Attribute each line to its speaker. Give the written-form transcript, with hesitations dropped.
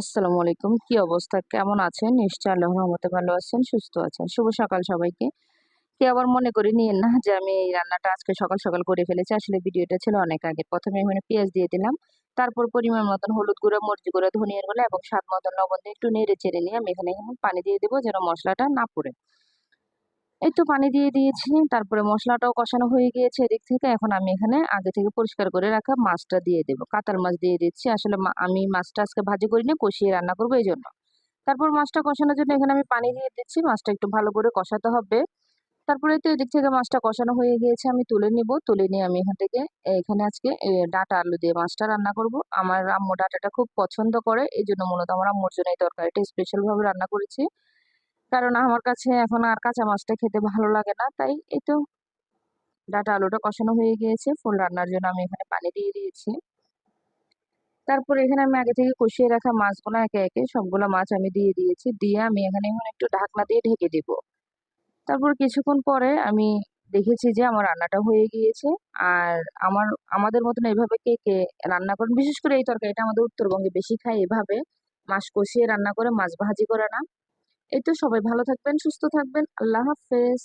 Speaker 1: আসসালামু আলাইকুম। কি অবস্থা? কেমন আছেন? নিশ্চয়ই আল্লাহর রহমতে ভালো আছেন, সুস্থ আছেন। শুভ সকাল সবাইকে। কেউ আবার মনে করে নিয়েন না যে আমি এই রান্নাটা আজকে সকাল, সকাল করে ফেলেছি। আসলে ভিডিওটা ছিল অনেক আগের। ১ম এ এখানে পেঁয়াজ দিয়ে দিলাম। তারপর পরিমাণ মতন হলুদ গুঁড়া, মরিচ গুঁড়া, ধনিয়ার গুঁড়া এবং স্বাদ মতন লবণ দিয়ে একটু নেড়ে চেড়ে নিয়ে আমি এখানে এখন পানি দিয়ে দেব যেন মসলাটা না পুড়ে। এই তো পানি দিয়ে দিয়েছি। তারপরে মসলাটাও কষানো হয়ে গিয়েছে এদিক থেকে। এখন আমি এখানে আগে থেকে পরিষ্কার করে রাখা মাছটা দিয়ে দেব। কাতাল মাছ দিয়ে দিচ্ছি। আসলে আমি মাছটা আজকে ভাজি করিনি, কষিয়ে রান্না করব এজন্য। তারপর মাছটা কষানোর জন্য এখানে আমি পানি দিয়ে দিচ্ছি। মাছটা একটু ভালো করে কষাতে হবে। তারপরে তো এদিক থেকে মাছটা কষানো হয়ে গিয়েছে। আমি তুলে নিব। তুলে নিয়ে আমি এখান থেকে এখানে আজকে ডাঁটা আলু দিয়ে মাছটা রান্না করব। আমার আম্মু ডাঁটাটা খুব পছন্দ করে। এজন্য মূলত আমার আম্মুর জন্য এই তরকারিটা স্পেশাল ভাবে রান্না করেছি। কারণ আমার কাছে এখন আর কাঁচা মাছটা খেতে ভালো লাগে না। তাই এই তো ডাঁটা আলুটা কষানো হয়ে গিয়েছে। ফুল রান্নার জন্য আমি এখানে পানি দিয়ে দিয়েছি। তারপরে এখানে আমি আগে থেকে কষিয়ে রাখা মাছগুলো একে, একে সবগুলা মাছ আমি দিয়ে দিয়েছি। দিয়ে আমি এখানে এখন একটু ঢাকনা দিয়ে ঢেকে দিব। তারপর কিছুক্ষণ পরে আমি দেখেছি যে আমার রান্নাটা হয়ে গিয়েছে। আর আমার আমাদের মতন এভাবে কে রান্না করেন? বিশেষ করে এই তরকারিটা আমাদের উত্তরবঙ্গে বেশি খায় এভাবে। মাছ কষিয়ে রান্না করে, মাছ ভাজি করে না। এই তো সবাই ভালো থাকবেন, সুস্থ থাকবেন। আল্লাহ হাফেজ।